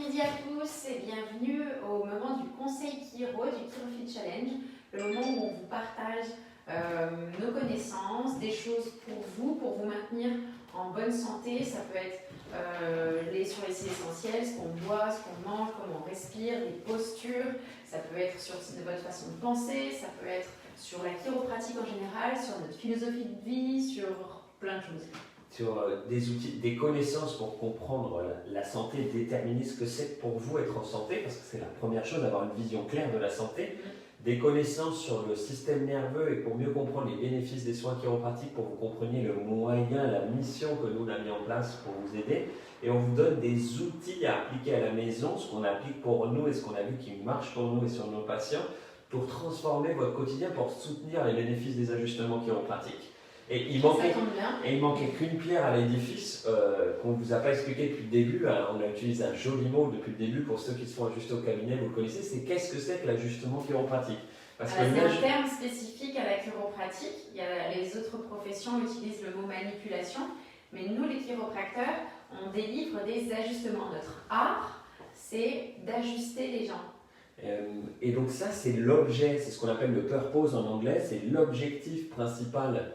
après-midi à tous et bienvenue au moment du conseil Chiro, du ChiroFit Challenge, le moment où on vous partage nos connaissances, des choses pour vous maintenir en bonne santé. Ça peut être sur les essentiels, ce qu'on boit, ce qu'on mange, comment on respire, les postures. Ça peut être sur votre façon de penser, ça peut être sur la chiropratique en général, sur notre philosophie de vie, sur plein de choses. Sur des outils, des connaissances pour comprendre la santé, déterminer ce que c'est pour vous être en santé, parce que c'est la première chose, avoir une vision claire de la santé, des connaissances sur le système nerveux et pour mieux comprendre les bénéfices des soins chiropratiques, pour que vous compreniez le moyen, la mission que nous on a mis en place pour vous aider, et on vous donne des outils à appliquer à la maison, ce qu'on applique pour nous et ce qu'on a vu qui marche pour nous et sur nos patients, pour transformer votre quotidien, pour soutenir les bénéfices des ajustements chiropratiques. Et il manquait qu'une pierre à l'édifice qu'on ne vous a pas expliqué depuis le début. On a utilisé un joli mot depuis le début pour ceux qui se font ajuster au cabinet, vous le connaissez, c'est qu'est-ce que c'est que l'ajustement chiropratique? C'est un terme spécifique à la chiropratique. Les autres professions utilisent le mot manipulation, mais nous les chiropracteurs, on délivre des ajustements. Notre art, c'est d'ajuster les gens. Et donc ça, c'est l'objet, c'est ce qu'on appelle le purpose en anglais, c'est l'objectif principal.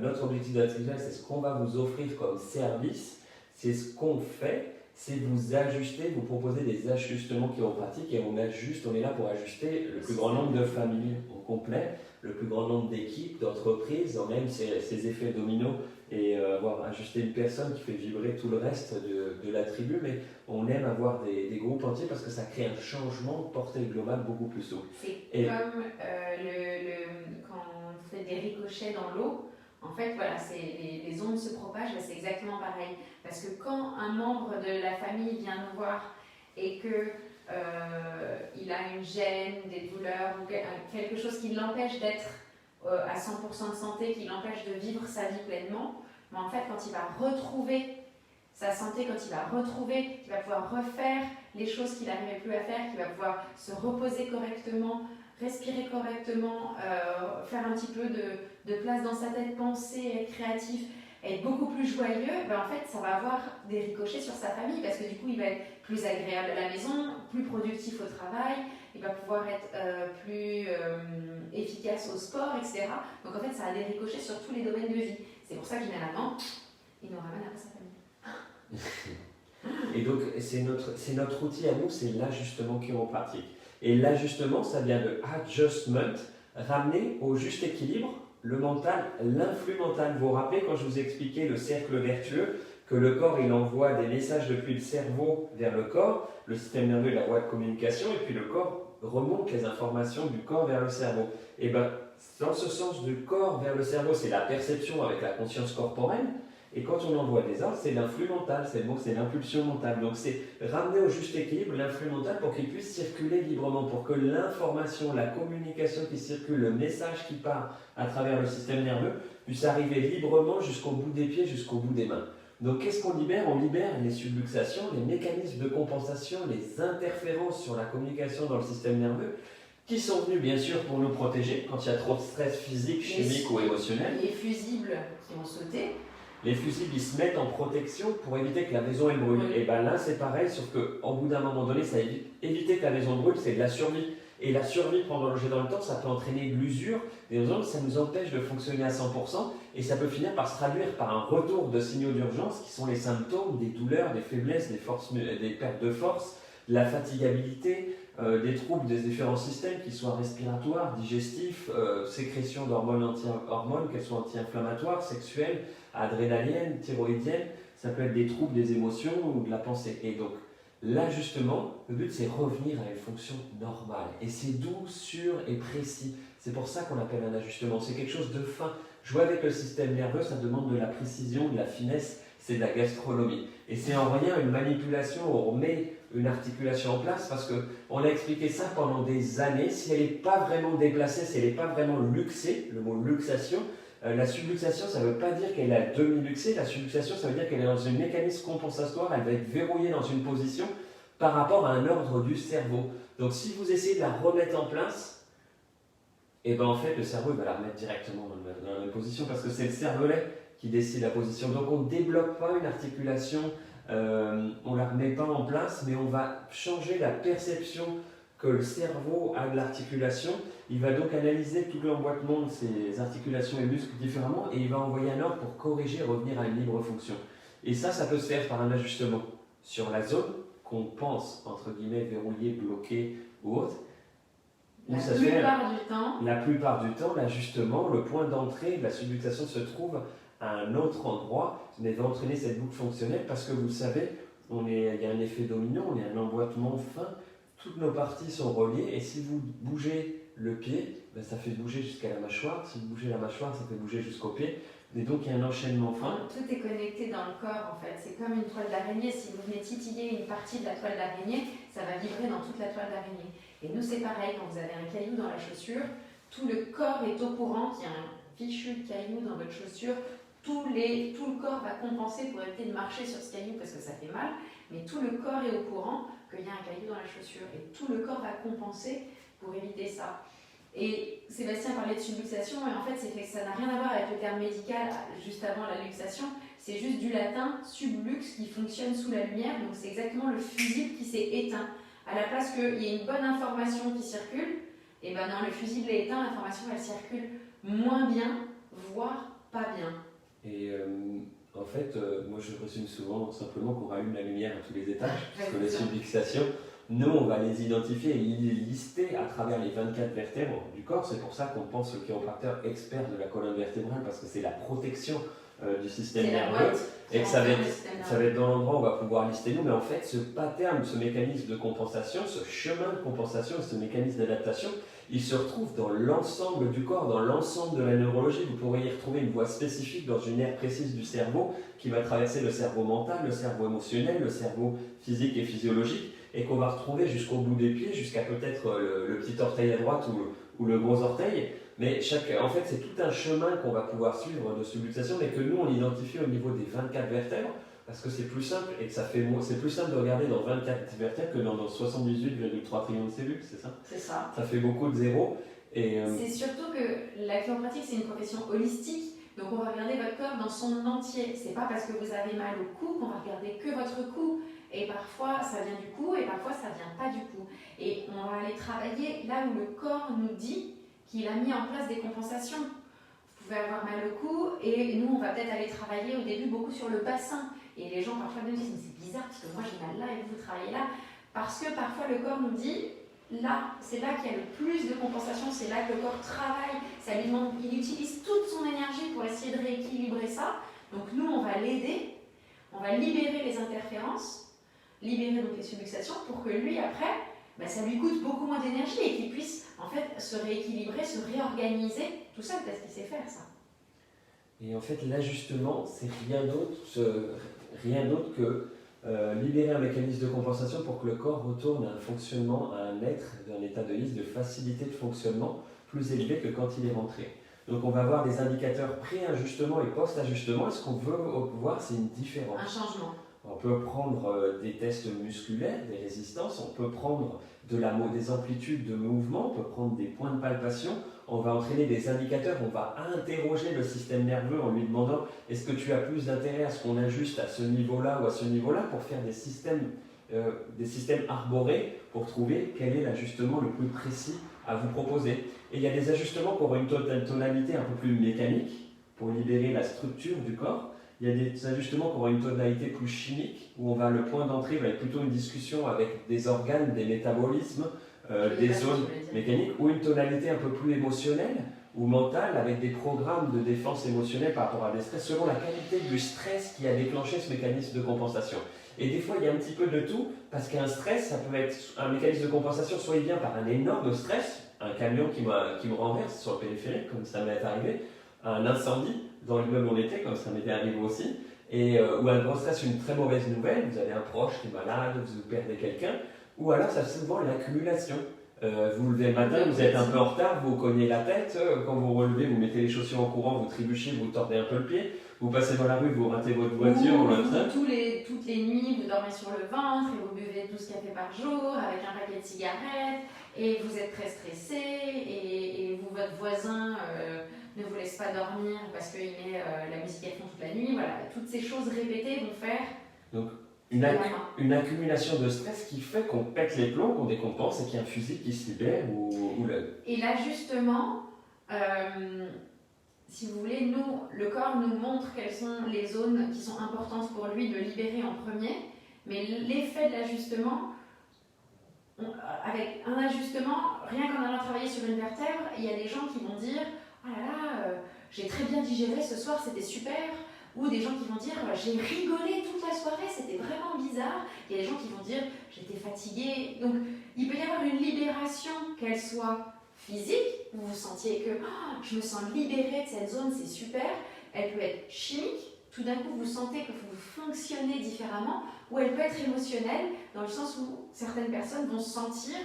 Notre objectif de la Trivial, c'est ce qu'on va vous offrir comme service, c'est ce qu'on fait, c'est vous ajuster, vous proposer des ajustements chiropratiques et on est là pour ajuster le plus grand nombre de familles au complet, le plus grand nombre d'équipes, d'entreprises, on aime ces effets dominos et avoir ajusté une personne qui fait vibrer tout le reste de la tribu, mais on aime avoir des groupes entiers parce que ça crée un changement de portée globale beaucoup plus souple. C'est comme quand on fait des ricochets dans l'eau. En fait, voilà, les ondes se propagent, c'est exactement pareil. Parce que quand un membre de la famille vient nous voir et qu'il a une gêne, des douleurs, ou quelque chose qui l'empêche d'être à 100% de santé, qui l'empêche de vivre sa vie pleinement, mais en fait, quand il va retrouver sa santé, quand il va retrouver, qu'il va pouvoir refaire les choses qu'il n'arrivait plus à faire, qu'il va pouvoir se reposer correctement, respirer correctement, faire un petit peu de place dans sa tête, penser, être créatif, être beaucoup plus joyeux, ben en fait ça va avoir des ricochets sur sa famille parce que du coup il va être plus agréable à la maison, plus productif au travail, il va pouvoir être plus efficace au sport, etc. Donc en fait ça a des ricochets sur tous les domaines de vie. C'est pour ça que généralement il nous ramène après sa famille. Et donc c'est notre outil à nous, c'est l'ajustement chiropratique. Et l'ajustement, ça vient de adjustment, ramener au juste équilibre le mental, l'influx mental. Vous vous rappelez quand je vous expliquais le cercle vertueux, que le corps il envoie des messages depuis le cerveau vers le corps, le système nerveux est la voie de communication, et puis le corps remonte les informations du corps vers le cerveau. Et bien, dans ce sens du corps vers le cerveau, c'est la perception avec la conscience corporelle. Et quand on envoie des ordres, c'est l'influx mental, c'est le mot, c'est l'impulsion mentale. Donc c'est ramener au juste équilibre l'influx mental pour qu'il puisse circuler librement, pour que l'information, la communication qui circule, le message qui part à travers le système nerveux puisse arriver librement jusqu'au bout des pieds, jusqu'au bout des mains. Donc qu'est-ce qu'on libère? On libère les subluxations, les mécanismes de compensation, les interférences sur la communication dans le système nerveux, qui sont venus bien sûr pour nous protéger quand il y a trop de stress physique, chimique ou émotionnel. Les fusibles qui ont sauté. Les fusibles, ils se mettent en protection pour éviter que la maison elle brûle. Et bien là, c'est pareil, sauf qu'au bout d'un moment donné, ça éviter que la maison brûle, c'est de la survie. Et la survie prolongée dans le temps, ça peut entraîner de l'usure. Et ça nous empêche de fonctionner à 100%. Et ça peut finir par se traduire par un retour de signaux d'urgence qui sont les symptômes des douleurs, des faiblesses, des pertes de force, de la fatigabilité, des troubles des différents systèmes, qu'ils soient respiratoires, digestifs, sécrétion d'hormones anti-hormones, qu'elles soient anti-inflammatoires, sexuelles, adrénaliennes, thyroïdiennes, ça peut être des troubles des émotions ou de la pensée. Et donc, l'ajustement, le but c'est revenir à une fonction normale. Et c'est doux, sûr et précis. C'est pour ça qu'on l'appelle un ajustement. C'est quelque chose de fin. Jouer avec le système nerveux, ça demande de la précision, de la finesse, c'est de la gastronomie. Et c'est en rien une manipulation, on remet une articulation en place parce qu'on a expliqué ça pendant des années. Si elle n'est pas vraiment déplacée, si elle n'est pas vraiment luxée, le mot luxation, la subluxation, ça ne veut pas dire qu'elle est à demi-luxée. La subluxation, ça veut dire qu'elle est dans un mécanisme compensatoire, elle va être verrouillée dans une position par rapport à un ordre du cerveau. Donc si vous essayez de la remettre en place, et ben en fait le cerveau il va la remettre directement dans la même position parce que c'est le cervelet qui décide la position. Donc on ne débloque pas une articulation on ne la remet pas en place, mais on va changer la perception que le cerveau a de l'articulation. Il va donc analyser tout l'emboîtement de ses articulations et muscles différemment et il va envoyer un ordre pour corriger et revenir à une libre fonction. Et ça peut se faire par un ajustement sur la zone qu'on pense, entre guillemets, verrouillée, bloquée ou autre. La plupart du temps, l'ajustement, le point d'entrée de la subluxation se trouve à un autre endroit, mais va entraîner cette boucle fonctionnelle parce que vous le savez, il y a un effet dominant, on est un emboîtement fin, toutes nos parties sont reliées et si vous bougez le pied, ben ça fait bouger jusqu'à la mâchoire, si vous bougez la mâchoire, ça fait bouger jusqu'au pied, et donc il y a un enchaînement fin. Tout est connecté dans le corps en fait, c'est comme une toile d'araignée, si vous venez titiller une partie de la toile d'araignée, ça va vibrer dans toute la toile d'araignée. Et nous c'est pareil, quand vous avez un caillou dans la chaussure, tout le corps est au courant qu'il y a un fichu de caillou dans votre chaussure, tout le corps va compenser pour éviter de marcher sur ce caillou parce que ça fait mal, mais tout le corps est au courant qu'il y a un caillou dans la chaussure et tout le corps va compenser pour éviter ça. Et Sébastien parlait de subluxation, et en fait ça n'a rien à voir avec le terme médical juste avant la luxation, c'est juste du latin sublux qui fonctionne sous la lumière, donc c'est exactement le fusible qui s'est éteint. À la place qu'il y ait une bonne information qui circule, et ben non, le fusible est éteint, l'information elle circule moins bien, voire pas bien. Et en fait, moi je résume souvent simplement qu'on rallume la lumière à tous les étages, parce que les subluxations, nous on va les identifier et les lister à travers les 24 vertèbres du corps. C'est pour ça qu'on pense au chiropracteur expert de la colonne vertébrale, parce que c'est la protection du système nerveux, et que ça va être dans l'endroit où on va pouvoir lister nous. Mais en fait, ce pattern, ce mécanisme de compensation, ce chemin de compensation, ce mécanisme d'adaptation, il se retrouve dans l'ensemble du corps, dans l'ensemble de la neurologie. Vous pourrez y retrouver une voie spécifique dans une aire précise du cerveau qui va traverser le cerveau mental, le cerveau émotionnel, le cerveau physique et physiologique, et qu'on va retrouver jusqu'au bout des pieds, jusqu'à peut-être le petit orteil à droite ou le gros orteil. Mais en fait, c'est tout un chemin qu'on va pouvoir suivre de subluxation, mais que nous, on identifie au niveau des 24 vertèbres, parce que c'est plus simple et que c'est plus simple de regarder dans 24 vertèbres que dans 78,3 trillions de cellules, c'est ça ? C'est ça. Ça fait beaucoup de zéros. C'est surtout que la chiropratique, c'est une profession holistique, donc on va regarder votre corps dans son entier. C'est pas parce que vous avez mal au cou qu'on va regarder que votre cou. Et parfois ça vient du cou et parfois ça vient pas du cou. Et on va aller travailler là où le corps nous dit qu'il a mis en place des compensations. Vous pouvez avoir mal au cou et nous on va peut-être aller travailler au début beaucoup sur le bassin. Et les gens parfois nous disent mais c'est bizarre parce que moi j'ai mal là et vous travaillez là. Parce que parfois le corps nous dit là, c'est là qu'il y a le plus de compensation, c'est là que le corps travaille, ça lui demande, il utilise toute son énergie pour essayer de rééquilibrer ça. Donc nous on va l'aider, on va libérer les interférences, libérer donc les subluxations pour que lui après, ça lui coûte beaucoup moins d'énergie et qu'il puisse en fait se rééquilibrer, se réorganiser tout seul parce qu'il sait faire ça. Et en fait l'ajustement c'est rien d'autre que libérer un mécanisme de compensation pour que le corps retourne à un fonctionnement, à un être d'un état de lisse, de facilité de fonctionnement plus élevé que quand il est rentré. Donc on va avoir des indicateurs pré-ajustement et post-ajustement, et ce qu'on veut voir c'est une différence. Un changement. On peut prendre des tests musculaires, des résistances, on peut prendre des amplitudes de mouvement, on peut prendre des points de palpation, on va entraîner des indicateurs, on va interroger le système nerveux en lui demandant est-ce que tu as plus d'intérêt à ce qu'on ajuste à ce niveau-là ou à ce niveau-là pour faire des systèmes arborés pour trouver quel est l'ajustement le plus précis à vous proposer. Et il y a des ajustements pour une tonalité un peu plus mécanique, pour libérer la structure du corps. Il y a des ajustements qui auront une tonalité plus chimique, où le point d'entrée va être plutôt une discussion avec des organes, des métabolismes, des zones mécaniques, ou une tonalité un peu plus émotionnelle ou mentale, avec des programmes de défense émotionnelle par rapport à des stress, selon la qualité du stress qui a déclenché ce mécanisme de compensation. Et des fois, il y a un petit peu de tout, parce qu'un stress, ça peut être un mécanisme de compensation, soit il vient par un énorme stress, un camion qui me renverse sur le périphérique, comme ça m'est arrivé, un incendie dans l'immeuble où on était, comme ça m'était arrivé aussi, ou un gros stress, une très mauvaise nouvelle, vous avez un proche qui est malade, vous perdez quelqu'un, ou alors ça c'est souvent l'accumulation. Vous vous levez le matin, vous êtes un peu en retard, vous cognez la tête, quand vous relevez, vous mettez les chaussures en courant, vous trébuchez, vous tordez un peu le pied, vous passez dans la rue, vous ratez votre voiture ou le train. Toutes les nuits, vous dormez sur le ventre et vous buvez 12 cafés par jour avec un paquet de cigarettes et vous êtes très stressé et votre voisin ne vous laisse pas dormir parce qu'il met la musique à fond toute la nuit. Voilà, toutes ces choses répétées vont faire... Donc, une accumulation de stress qui fait qu'on pète les plombs, qu'on décompense et qu'il y a un fusil qui se libère Et l'ajustement, si vous voulez, le corps nous montre quelles sont les zones qui sont importantes pour lui de libérer en premier, mais l'effet de l'ajustement, avec un ajustement, rien qu'en allant travailler sur une vertèbre, il y a des gens qui vont dire « Ah là là, j'ai très bien digéré ce soir, c'était super », ou des gens qui vont dire « J'ai rigolé toute la soirée, c'était vraiment bizarre », il y a des gens qui vont dire « J'étais fatiguée ». Donc il peut y avoir une libération, qu'elle soit physique, où vous sentiez que oh, je me sens libérée de cette zone, c'est super. Elle peut être chimique, tout d'un coup vous sentez que vous fonctionnez différemment, ou elle peut être émotionnelle, dans le sens où certaines personnes vont sentir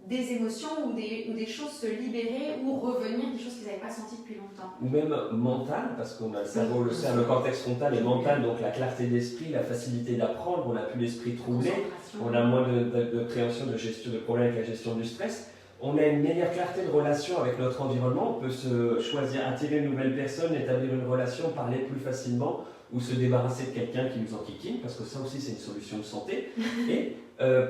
des émotions ou des choses se libérer ou revenir, des choses qu'ils n'avaient pas senties depuis longtemps. Ou même mental, parce qu'on a le cerveau, le cortex frontal est mental, donc la clarté d'esprit, la facilité d'apprendre, on n'a plus l'esprit troublé, on a moins de préhension, de gestion de problèmes avec la gestion du stress. On a une meilleure clarté de relation avec notre environnement, on peut se choisir, attirer une nouvelle personne, établir une relation, parler plus facilement ou se débarrasser de quelqu'un qui nous enquiquine, parce que ça aussi c'est une solution de santé, et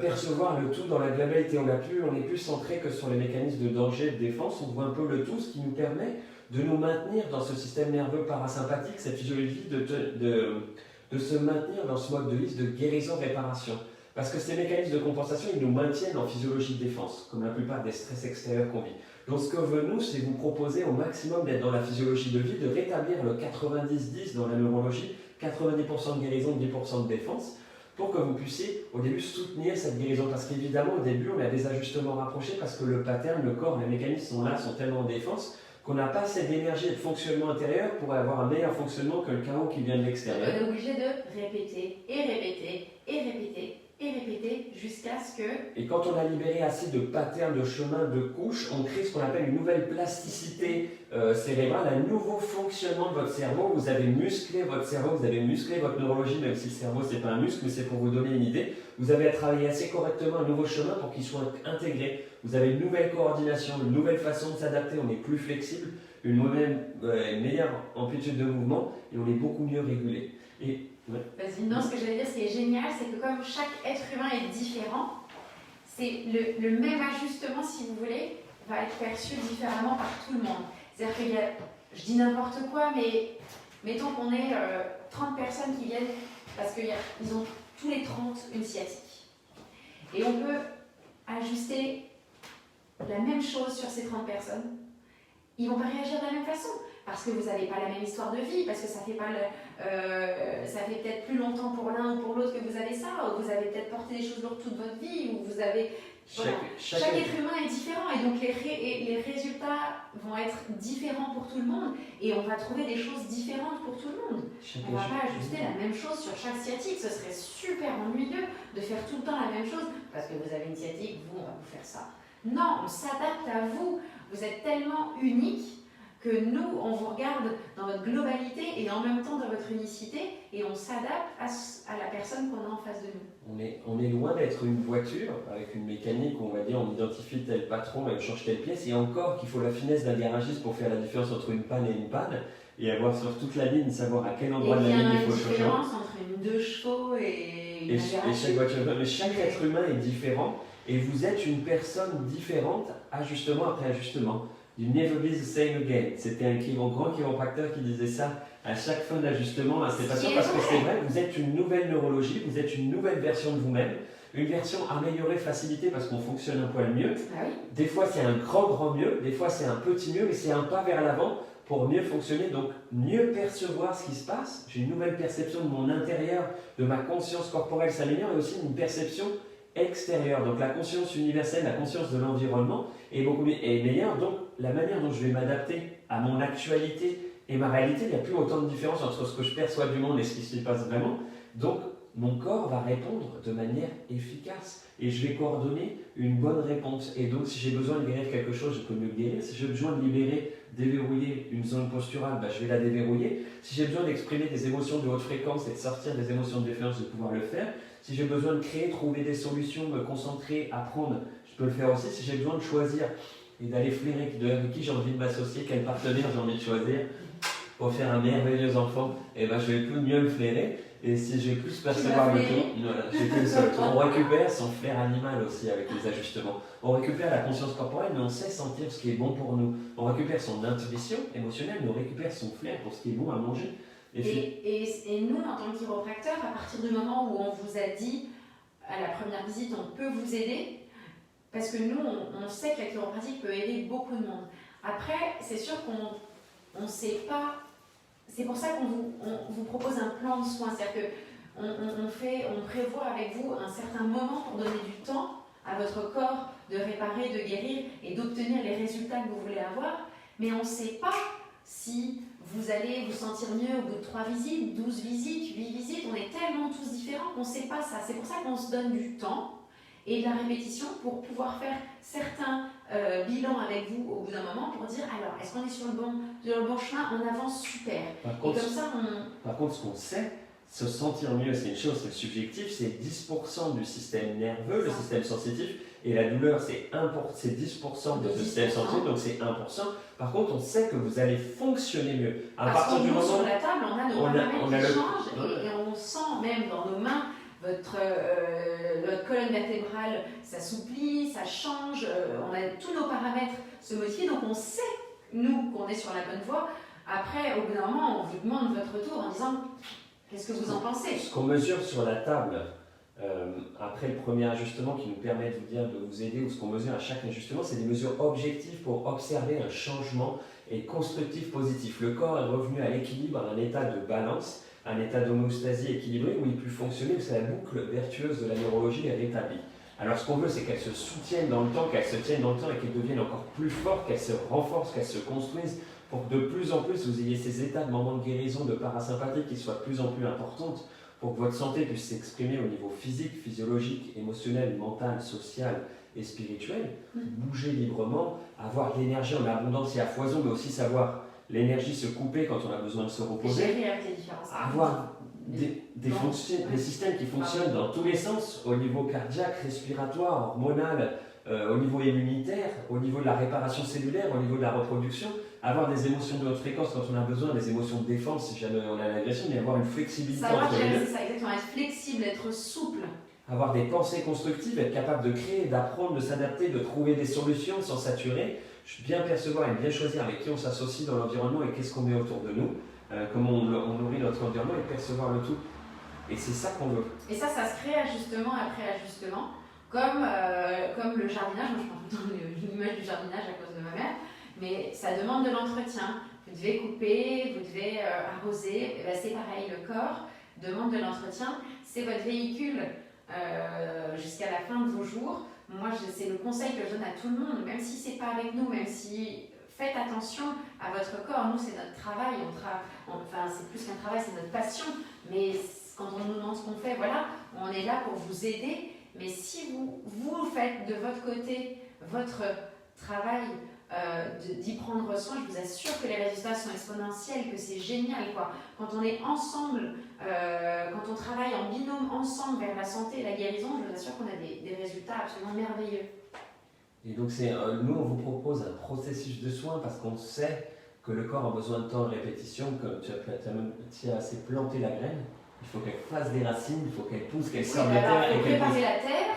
percevoir le tout dans la globalité. On est plus centré que sur les mécanismes de danger, de défense, on voit un peu le tout, ce qui nous permet de nous maintenir dans ce système nerveux parasympathique, cette physiologie de se maintenir dans ce mode de liste de guérison-réparation. Parce que ces mécanismes de compensation, ils nous maintiennent en physiologie de défense, comme la plupart des stress extérieurs qu'on vit. Donc ce que veut nous, c'est vous proposer au maximum d'être dans la physiologie de vie, de rétablir le 90-10 dans la neurologie, 90% de guérison, 10% de défense, pour que vous puissiez au début soutenir cette guérison. Parce qu'évidemment, au début, on a des ajustements rapprochés, parce que le pattern, le corps, les mécanismes sont là, sont tellement en défense, qu'on n'a pas assez d'énergie et de fonctionnement intérieur pour avoir un meilleur fonctionnement que le chaos qui vient de l'extérieur. On est obligé de répéter, et répéter, et répéter, et répéter jusqu'à ce que... Et quand on a libéré assez de patterns, de chemins, de couches, on crée ce qu'on appelle une nouvelle plasticité cérébrale, un nouveau fonctionnement de votre cerveau. Vous avez musclé votre cerveau, vous avez musclé votre neurologie, même si le cerveau c'est pas un muscle, mais c'est pour vous donner une idée. Vous avez à travailler assez correctement un nouveau chemin pour qu'il soit intégré. Vous avez une nouvelle coordination, une nouvelle façon de s'adapter, on est plus flexible, une meilleure amplitude de mouvement et on est beaucoup mieux régulé. Et ouais. Vas-y, non, ce que j'allais dire, ce qui est génial, c'est que comme chaque être humain est différent, c'est le même ajustement, si vous voulez, va être perçu différemment par tout le monde. C'est-à-dire qu'il y a, je dis n'importe quoi, mais mettons qu'on ait 30 personnes qui viennent parce qu'ils ont tous les 30 une sciatique. Et on peut ajuster la même chose sur ces 30 personnes. Ils ne vont pas réagir de la même façon. Parce que vous n'avez pas la même histoire de vie, parce que ça fait peut-être plus longtemps pour l'un ou pour l'autre que vous avez ça, ou vous avez peut-être porté des choses lourdes toute votre vie, ou vous avez... Chaque être humain est différent, et donc les résultats vont être différents pour tout le monde, et on va trouver des choses différentes pour tout le monde. On ne va pas ajuster la même chose sur chaque sciatique, ce serait super ennuyeux de faire tout le temps la même chose, parce que vous avez une sciatique, vous, on va vous faire ça. Non, on s'adapte à vous, vous êtes tellement unique que nous, on vous regarde dans votre globalité et en même temps dans votre unicité et on s'adapte à la personne qu'on a en face de nous. On est loin d'être une voiture avec une mécanique où on va dire on identifie tel patron et on change telle pièce et encore qu'il faut la finesse d'un garagiste pour faire la différence entre une panne et une panne et avoir sur toute la ligne, savoir à quel endroit de la ligne il faut changer. Il y a une différence entre une 2 chevaux et chaque voiture, mais chaque être humain est différent et vous êtes une personne différente, ajustement après ajustement. You never be the same again. C'était un grand chiropracteur qui disait ça à chaque fin d'ajustement à ses patients parce que c'est vrai, vous êtes une nouvelle neurologie, vous êtes une nouvelle version de vous-même, une version améliorée, facilitée parce qu'on fonctionne un poil mieux. Ah oui. Des fois c'est un grand mieux, des fois c'est un petit mieux, mais c'est un pas vers l'avant pour mieux fonctionner, donc mieux percevoir ce qui se passe. J'ai une nouvelle perception de mon intérieur, de ma conscience corporelle s'améliore et aussi une perception extérieure. Donc la conscience universelle, la conscience de l'environnement est meilleure. Donc la manière dont je vais m'adapter à mon actualité et ma réalité, il n'y a plus autant de différence entre ce que je perçois du monde et ce qui se passe vraiment. Donc mon corps va répondre de manière efficace et je vais coordonner une bonne réponse. Et donc si j'ai besoin de guérir quelque chose, je peux mieux le guérir. Si j'ai besoin de déverrouiller une zone posturale, je vais la déverrouiller. Si j'ai besoin d'exprimer des émotions de haute fréquence et de sortir des émotions de défiance, je vais pouvoir le faire. Si j'ai besoin de créer, trouver des solutions, me concentrer, apprendre, je peux le faire aussi. Si j'ai besoin de choisir et d'aller flairer avec qui j'ai envie de m'associer, quel partenaire j'ai envie de choisir pour faire un merveilleux enfant, je vais plus mieux le flairer. Et si j'ai plus percevoir le tout, voilà, j'ai que le seul. On récupère son flair animal aussi avec les ajustements. On récupère la conscience corporelle, mais on sait sentir ce qui est bon pour nous. On récupère son intuition émotionnelle, mais on récupère son flair pour ce qui est bon à manger. Et nous, en tant que chiropracteur, à partir du moment où on vous a dit à la première visite, on peut vous aider, parce que nous, on sait que la chiropratique peut aider beaucoup de monde. Après, c'est sûr qu'on ne sait pas. C'est pour ça qu'on vous propose un plan de soins. C'est-à-dire qu'on prévoit avec vous un certain moment pour donner du temps à votre corps de réparer, de guérir et d'obtenir les résultats que vous voulez avoir. Mais on ne sait pas si vous allez vous sentir mieux au bout de 3 visites, 12 visites, 8 visites. On est tellement tous différents qu'on ne sait pas ça. C'est pour ça qu'on se donne du temps et de la répétition pour pouvoir faire certains bilans avec vous au bout d'un moment pour dire alors est-ce qu'on est sur le bon chemin, on avance super. Par contre, comme ça, par contre, ce qu'on sait, se sentir mieux, c'est une chose, c'est subjectif, c'est 10% du système nerveux, le système sensitif, et la douleur, c'est 10% de ce système sensitif, donc c'est 1%. Par contre, on sait que vous allez fonctionner mieux. Parce qu'on nous, sur la table, on a nos paramètres qui changent et on sent même dans nos mains votre colonne vertébrale s'assouplit, ça change, on a tous nos paramètres se modifient, donc on sait, nous, qu'on est sur la bonne voie. Après, au bout d'un moment, on vous demande votre retour en disant qu'est-ce que vous en pensez. Ce qu'on mesure sur la table, après le premier ajustement qui nous permet de vous dire de vous aider, ou ce qu'on mesure à chaque ajustement, c'est des mesures objectives pour observer un changement et constructif positif. Le corps est revenu à l'équilibre, à un état de balance, un état d'homéostasie équilibré où il peut fonctionner, où c'est la boucle vertueuse de la neurologie est rétablie. Alors ce qu'on veut, c'est qu'elle se soutienne dans le temps, qu'elle se tienne dans le temps et qu'elle devienne encore plus forte, qu'elle se renforce, qu'elle se construise, pour que de plus en plus vous ayez ces états de moments de guérison, de parasympathique qui soient de plus en plus importantes, pour que votre santé puisse s'exprimer au niveau physique, physiologique, émotionnel, mental, social et spirituel, bouger librement, avoir l'énergie en abondance et à foison, mais aussi savoir l'énergie se couper quand on a besoin de se reposer, avoir des systèmes qui fonctionnent dans tous les sens, au niveau cardiaque, respiratoire, hormonal, au niveau immunitaire, au niveau de la réparation cellulaire, au niveau de la reproduction, avoir des émotions de haute fréquence quand on a besoin, des émotions de défense si jamais on a l'agression, mais avoir une flexibilité entre les deux. C'est ça, exactement, être flexible, être souple. Avoir des pensées constructives, être capable de créer, d'apprendre, de s'adapter, de trouver des solutions sans saturer, bien percevoir et bien choisir avec qui on s'associe dans l'environnement et qu'est-ce qu'on met autour de nous, comment on nourrit notre environnement et percevoir le tout. Et c'est ça qu'on veut. Et ça se crée ajustement après ajustement, comme le jardinage. Moi, je prends tout le temps l'image du jardinage à cause de ma mère, mais ça demande de l'entretien. Vous devez couper, vous devez arroser. C'est pareil, le corps demande de l'entretien. C'est votre véhicule jusqu'à la fin de vos jours. Moi, c'est le conseil que je donne à tout le monde, même si c'est pas avec nous, même si faites attention à votre corps. Nous, c'est notre travail. Enfin, c'est plus qu'un travail, c'est notre passion. Mais quand on nous demande ce qu'on fait, voilà, on est là pour vous aider. Mais si vous faites de votre côté votre travail d'y prendre soin, je vous assure que les résultats sont exponentiels, que c'est génial, quoi. Quand on est ensemble, quand on travaille en binôme ensemble vers la santé et la guérison, je vous assure qu'on a des résultats absolument merveilleux. Et donc nous on vous propose un processus de soins parce qu'on sait que le corps a besoin de temps de répétition, comme tu as assez planté la graine. Il faut qu'elle fasse des racines, il faut qu'elle pousse, qu'elle sorte de terre. Il faut préparer la terre,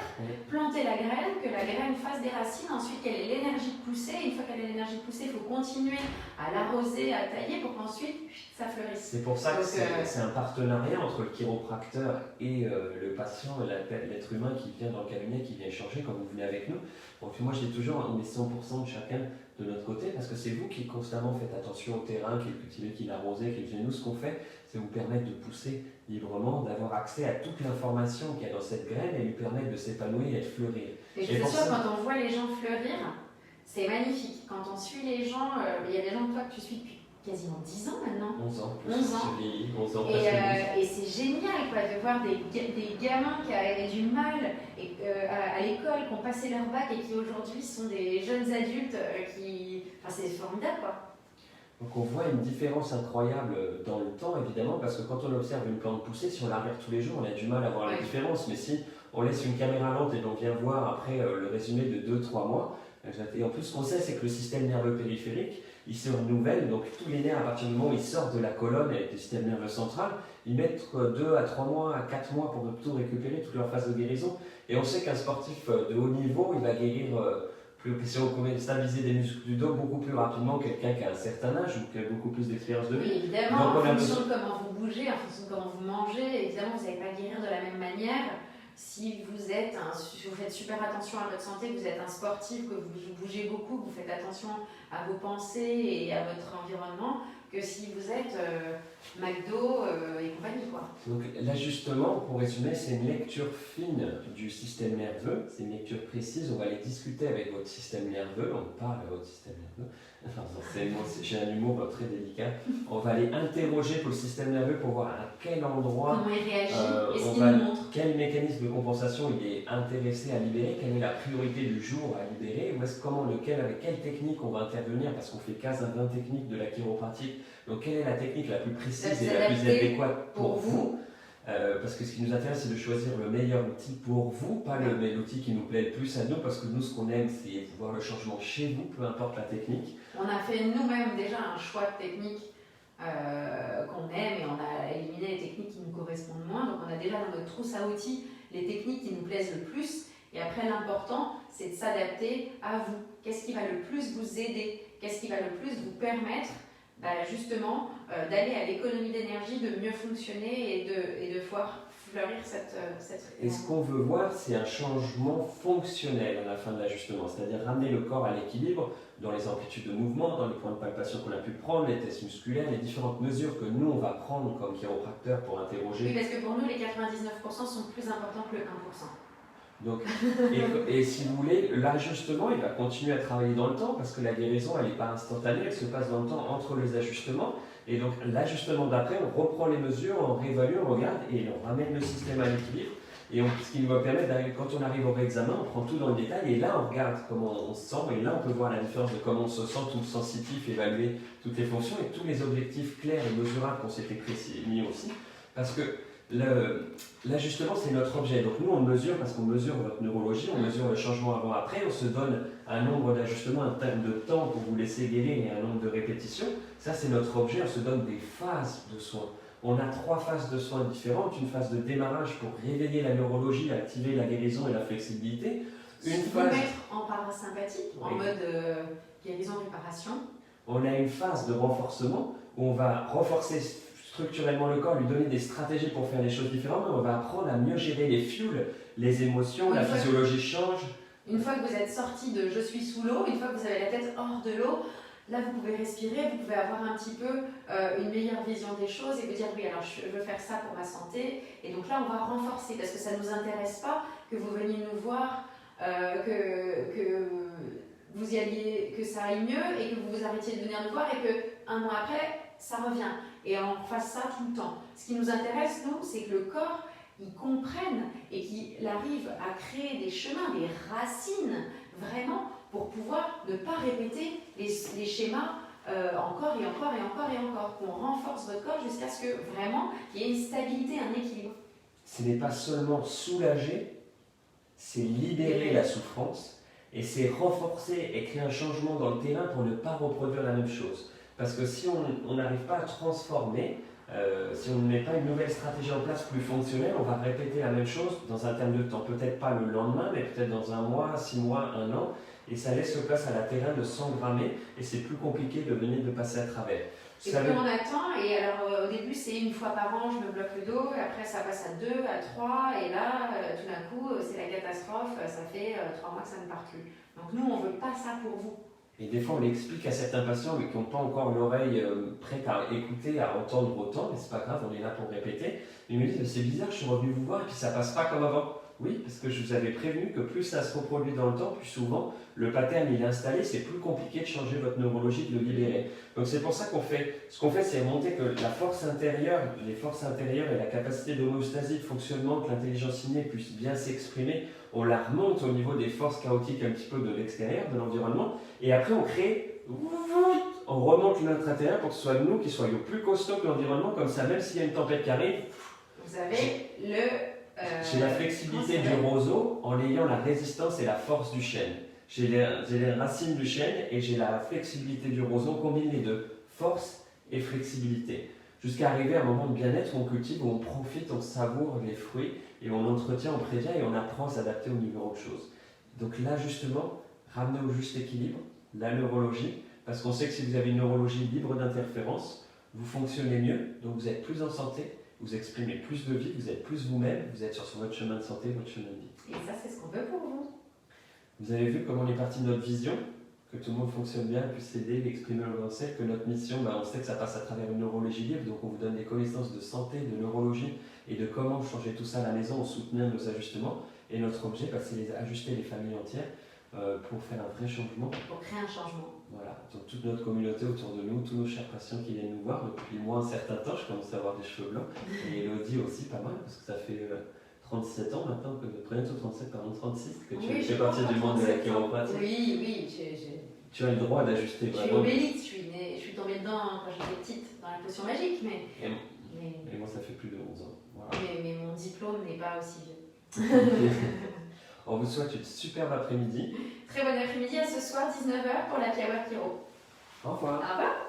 planter la graine, que la graine fasse des racines, ensuite qu'elle ait l'énergie de pousser. Une fois qu'elle a l'énergie de pousser, il faut continuer à l'arroser, à tailler pour qu'ensuite ça fleurisse. C'est pour ça que c'est un partenariat entre le chiropracteur et le patient, l'être humain qui vient dans le cabinet, qui vient échanger comme vous venez avec nous. Donc moi je dis toujours, on met 100% de chacun de notre côté parce que c'est vous qui constamment faites attention au terrain, qui le cultivez, qui l'arrosez, qui le gênez. Nous ce qu'on fait, c'est vous permettre de pousser librement, d'avoir accès à toute l'information qu'il y a dans cette graine et lui permettre de s'épanouir et de fleurir. Et je suis sûre, quand on voit les gens fleurir, c'est magnifique. Quand on suit les gens, il y a des gens que toi que tu suis depuis quasiment 10 ans maintenant. 11 ans. 11 ans. Et c'est génial quoi, de voir des gamins qui avaient du mal à l'école, qui ont passé leur bac et qui aujourd'hui sont des jeunes adultes Enfin, c'est formidable quoi. Donc on voit une différence incroyable dans le temps évidemment parce que quand on observe une plante pousser, si on la regarde tous les jours, on a du mal à voir la différence, mais si on laisse une caméra lente et on vient voir après le résumé de 2-3 mois, et en plus ce qu'on sait c'est que le système nerveux périphérique, ils se renouvellent. Donc tous les nerfs, à partir du moment où ils sortent de la colonne et du système nerveux central, ils mettent 2 à 3 mois, à 4 mois pour tout récupérer, toute leur phase de guérison. Et on sait qu'un sportif de haut niveau, il va guérir, si on pouvait stabiliser des muscles du dos, beaucoup plus rapidement que quelqu'un qui a un certain âge ou qui a beaucoup plus d'expérience de vie. Oui, évidemment, en fonction de comment vous bougez, en fonction de comment vous mangez, évidemment, vous n'allez pas guérir de la même manière. Si vous faites super attention à votre santé, que vous êtes un sportif, que vous bougez beaucoup, que vous faites attention à vos pensées et à votre environnement, que si vous êtes McDo et compagnie, quoi. Donc l'ajustement, pour résumer, c'est une lecture fine du système nerveux, c'est une lecture précise, on va aller discuter avec votre système nerveux, on parle à votre système nerveux, enfin, j'ai un humour très délicat, on va aller interroger pour le système nerveux pour voir à quel endroit, comment il réagit et ce qu'il nous montre. Quel mécanisme de compensation il est intéressé à libérer, quelle est la priorité du jour à libérer, avec quelle technique on va intervenir, parce qu'on fait 15 à 20 techniques de la chiropratique. Donc, quelle est la technique la plus précise et la plus adéquate pour vous? Parce que ce qui nous intéresse, c'est de choisir le meilleur outil pour vous, pas l'outil qui nous plaît le plus à nous, parce que nous, ce qu'on aime, c'est voir le changement chez vous, peu importe la technique. On a fait nous-mêmes déjà un choix de technique qu'on aime et on a éliminé les techniques qui nous correspondent moins. Donc, on a déjà dans notre trousse à outils les techniques qui nous plaisent le plus. Et après, l'important, c'est de s'adapter à vous. Qu'est-ce qui va le plus vous aider? Qu'est-ce qui va le plus vous permettre justement d'aller à l'économie d'énergie, de mieux fonctionner et de voir fleurir cette Et ce qu'on veut voir, c'est un changement fonctionnel à la fin de l'ajustement, c'est-à-dire ramener le corps à l'équilibre dans les amplitudes de mouvement, dans les points de palpation qu'on a pu prendre, les tests musculaires, les différentes mesures que nous, on va prendre comme chiropracteur pour interroger. Oui, parce que pour nous, les 99% sont plus importants que le 1%. Donc, et si vous voulez, l'ajustement, il va continuer à travailler dans le temps parce que la guérison, elle n'est pas instantanée, elle se passe dans le temps entre les ajustements. Et donc, l'ajustement d'après, on reprend les mesures, on réévalue, on regarde et on ramène le système à l'équilibre. Et ce qui nous va permettre, quand on arrive au réexamen, on prend tout dans le détail et là, on regarde comment on se sent et là, on peut voir la différence de comment on se sent, tout sensitif, évaluer toutes les fonctions et tous les objectifs clairs et mesurables qu'on s'était mis aussi. Parce que l'ajustement, c'est notre objet. Donc nous, on mesure parce qu'on mesure votre neurologie, on mesure le changement avant-après, on se donne un nombre d'ajustements, un terme de temps pour vous laisser guérir et un nombre de répétitions. Ça, c'est notre objet, on se donne des phases de soins. On a 3 phases de soins différentes, une phase de démarrage pour réveiller la neurologie, activer la guérison et la flexibilité. Une phase... mettre en parasympathique, en mode guérison-réparation. On a une phase de renforcement où on va renforcer structurellement le corps, lui donner des stratégies pour faire les choses différemment. On va apprendre à mieux gérer les fuels, les émotions, la physiologie change. Une fois que vous êtes sorti de je suis sous l'eau, une fois que vous avez la tête hors de l'eau, là vous pouvez respirer, vous pouvez avoir un petit peu une meilleure vision des choses et vous dire oui, alors je veux faire ça pour ma santé. Et donc là on va renforcer parce que ça ne nous intéresse pas que vous veniez nous voir, que vous y alliez, que ça aille mieux et que vous vous arrêtiez de venir nous voir et que 1 mois après ça revient. Et on fasse ça tout le temps. Ce qui nous intéresse, nous, c'est que le corps, il comprenne et qu'il arrive à créer des chemins, des racines, vraiment, pour pouvoir ne pas répéter les schémas encore et encore et encore et encore. Qu'on renforce votre corps jusqu'à ce que vraiment il y ait une stabilité, un équilibre. Ce n'est pas seulement soulager, c'est libérer la souffrance et c'est renforcer et créer un changement dans le terrain pour ne pas reproduire la même chose. Parce que si on n'arrive pas à transformer, si on ne met pas une nouvelle stratégie en place plus fonctionnelle, on va répéter la même chose dans un terme de temps. Peut-être pas le lendemain, mais peut-être dans 1 mois, 6 mois, 1 an. Et ça laisse place à la terrain de s'engrammer et c'est plus compliqué de passer à travers. Et plus on attend, et alors au début c'est 1 fois par an, je me bloque le dos, et après ça passe à 2, à 3, et là tout d'un coup c'est la catastrophe, ça fait 3 mois que ça ne part plus. Donc nous on ne veut pas ça pour vous. Et des fois, on l'explique à certains patients qui n'ont pas encore l'oreille prête à écouter, à entendre autant, mais c'est pas grave, on est là pour répéter. Ils me disent, c'est bizarre, je suis revenu vous voir et puis ça passe pas comme avant. Oui, parce que je vous avais prévenu que plus ça se reproduit dans le temps, plus souvent, le pattern il est installé, c'est plus compliqué de changer votre neurologie, de le libérer. Donc c'est pour ça qu'on fait, ce qu'on fait, c'est montrer que la force intérieure, les forces intérieures et la capacité d'homéostasie, de fonctionnement, que l'intelligence innée puisse bien s'exprimer, on la remonte au niveau des forces chaotiques un petit peu de l'extérieur, de l'environnement, et après on crée, on remonte notre intérieur pour que ce soit nous qui soyons plus costauds que l'environnement, comme ça, même s'il y a une tempête qui arrive, vous avez j'ai la flexibilité du roseau en ayant la résistance et la force du chêne. J'ai les racines du chêne et j'ai la flexibilité du roseau. On combine les deux, force et flexibilité. Jusqu'à arriver à un moment de bien-être où on cultive, où on profite, on savoure les fruits et on entretient, on prévient et on apprend à s'adapter au niveau autre chose. Donc là, justement, ramener au juste équilibre, la neurologie, parce qu'on sait que si vous avez une neurologie libre d'interférences, vous fonctionnez mieux, donc vous êtes plus en santé, vous exprimez plus de vie, vous êtes plus vous-même, vous êtes sur votre chemin de santé, votre chemin de vie. Et ça, c'est ce qu'on veut pour vous. Vous avez vu comment on est parti de notre vision, que tout le monde fonctionne bien, puisse s'aider, l'exprimer au grand cercle, que notre mission, on sait que ça passe à travers une neurologie libre, donc on vous donne des connaissances de santé, de neurologie et de comment changer tout ça à la maison en soutenant nos ajustements. Et notre objet, c'est ajuster les familles entières pour faire un vrai changement. Pour créer un changement. Voilà, donc toute notre communauté autour de nous, tous nos chers patients qui viennent nous voir depuis moi un certain temps, je commence à avoir des cheveux blancs, et Elodie aussi pas mal, parce que ça fait 37 ans maintenant, bientôt 37, pardon, 36, que tu fais partie du monde de la chiropratie. Oui, tu as le droit d'ajuster vraiment. Je suis obélite, je suis tombée dedans quand j'étais petite, dans la potion magique, et moi ça fait plus de 11 ans. Voilà. Mais mon diplôme n'est pas aussi vieux. On vous souhaite une superbe après-midi. Très bon après-midi, à ce soir, 19h pour la Piawa Chiro. Au revoir. Au revoir.